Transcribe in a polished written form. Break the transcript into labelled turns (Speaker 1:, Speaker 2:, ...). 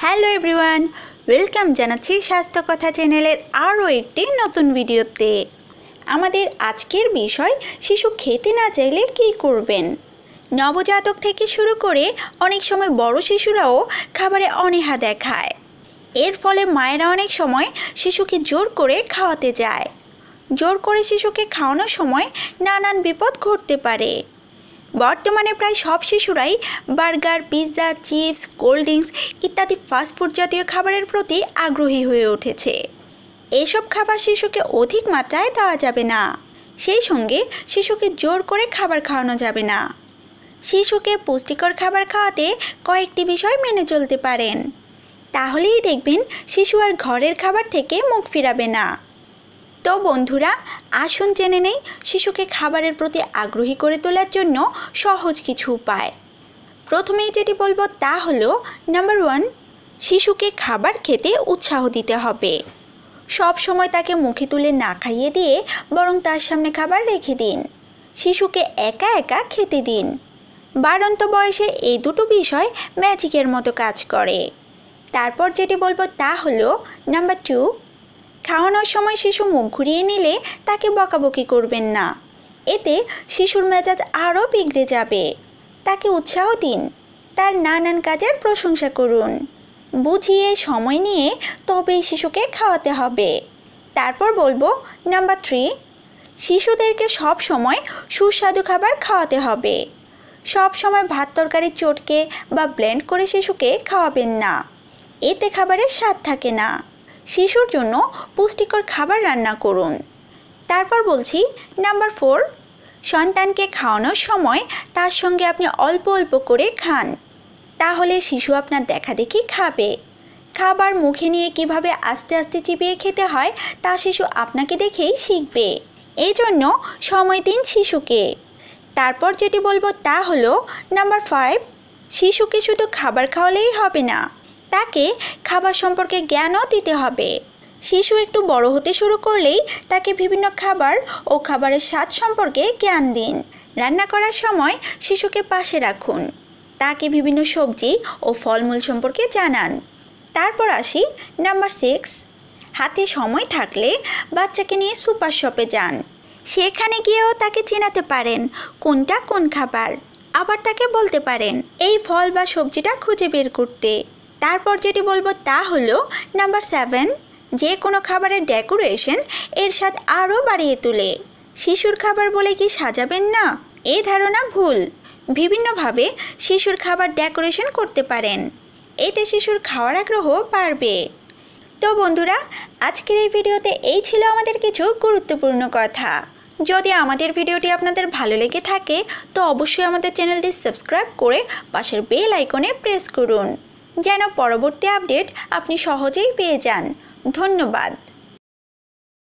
Speaker 1: Hello everyone, welcome জানাচ্ছি স্বাস্থ্য কথা চ্যানেলের আরও একটি নতুন ভিডিওতে। আমাদের আজকের বিষয় শিশু খেতে না চাইলে কী করবেন। নবজাতক থেকে শুরু করে অনেক সময় বড় শিশুরাও খাবারে অনীহা দেখায়। এর ফলে মায়েরা অনেক সময় শিশুকে জোর করে খাওয়াতে যায়। জোর করে শিশুকে খাওয়ানোর সময় নানান বিপদ ঘটতে পারে। বর্তমানে প্রায় সব শিশুরাই burger, pizza, chips, cold drinks ইত্যাদি ফাস্টফুড জাতীয় খাবারের প্রতি আগ্রহী হয়ে উঠেছে। এসব খাবার শিশুকে অধিক মাত্রায় দেওয়া যাবে না। সেই সঙ্গে শিশুকে জোর করে খাবার খাওয়ানো যাবে না। শিশুকে পুষ্টিকর খাবার খাওয়াতে কয়েকটি বিষয় মেনে চলতে পারেন। তাহলেই দেখবেন শিশু আর ঘরের খাবার থেকে মুখ ফিরাবে না। তো বন্ধুরা, আসুন জেনে নেই শিশুকে খাবারের প্রতি আগ্রহী করে তোলার জন্য সহজ কিছু উপায়। প্রথমেই যেটি বলবো তা হলো নাম্বার 1, শিশুকে খাবার খেতে উৎসাহ দিতে হবে। সব সময় তাকে মুখে তুলে না খাইয়ে দিয়ে বরং তার সামনে খাবার রেখে দিন। শিশুকে একা একা খেতে দিন। বাড়ন্ত বয়সে এই দুটো বিষয় ম্যাজিকের মতো কাজ করে। তারপর যেটি বলবো তা হলো নাম্বার 2, খাওয়ানোর সময় শিশু মুখ ঘুরিয়ে নিলে তাকে বকাবকি করবেন না। এতে শিশুর মেজাজ আরও বিগড়ে যাবে। তাকে উৎসাহ দিন, তার নানান কাজের প্রশংসা করুন। বুঝিয়ে সময় নিয়ে তবেই শিশুকে খাওয়াতে হবে। তারপর বলবো নাম্বার 3, শিশুদেরকে সব সময় সুস্বাদু খাবার খাওয়াতে হবে। সব সময় ভাত তরকারি চটকে বা ব্লেন্ড করে শিশুকে খাওয়াবেন না। এতে খাবারের স্বাদ থাকে না। শিশুর জন্য পুষ্টিকর খাবার রান্না করুন। তারপর বলছি নাম্বার 4, সন্তানকে খাওয়ানোর সময় তার সঙ্গে আপনি অল্প অল্প করে খান। তাহলে শিশু আপনার দেখাদেখি খাবে। খাবার মুখে নিয়ে কিভাবে আস্তে আস্তে চিবিয়ে খেতে হয় তা শিশু আপনাকে দেখেই শিখবে। এই জন্য সময় দিন শিশুকে। তারপর যেটি বলবো তা হলো নাম্বার 5, শিশুকে শুধু খাবার খাওয়ালেই হবে না, তাকে খাবার সম্পর্কে জ্ঞানও দিতে হবে। শিশু একটু বড় হতে শুরু করলেই তাকে বিভিন্ন খাবার ও খাবারের স্বাদ সম্পর্কে জ্ঞান দিন। রান্না করার সময় শিশুকে পাশে রাখুন। তাকে বিভিন্ন সবজি ও ফলমূল সম্পর্কে জানান। তারপর আসি নাম্বার 6, হাতে সময় থাকলে বাচ্চাকে নিয়ে সুপার শপে যান। সেখানে গিয়েও তাকে চেনাতে পারেন কোনটা কোন খাবার। আবার তাকে বলতে পারেন এই ফল বা সবজিটা খুঁজে বের করতে। তারপর যেটি বলবো তা হলো নাম্বার 7, যে কোনো খাবারের ডেকোরেশন এর স্বাদ আরও বাড়িয়ে তোলে। শিশুর খাবার বলে কি সাজাবেন না? এই ধারণা ভুল। বিভিন্নভাবে শিশুর খাবার ডেকোরেশন করতে পারেন। এতে শিশুর খাওয়ার আগ্রহ বাড়বে। তো বন্ধুরা, আজকের এই ভিডিওতে এই ছিল আমাদের কিছু গুরুত্বপূর্ণ কথা। যদি আমাদের ভিডিওটি আপনাদের ভালো লেগে থাকে তো অবশ্যই আমাদের চ্যানেলটি সাবস্ক্রাইব করে পাশের বেল আইকনে প্রেস করুন, যেন পরবর্তী আপডেট আপনি সহজেই পেয়ে যান। ধন্যবাদ।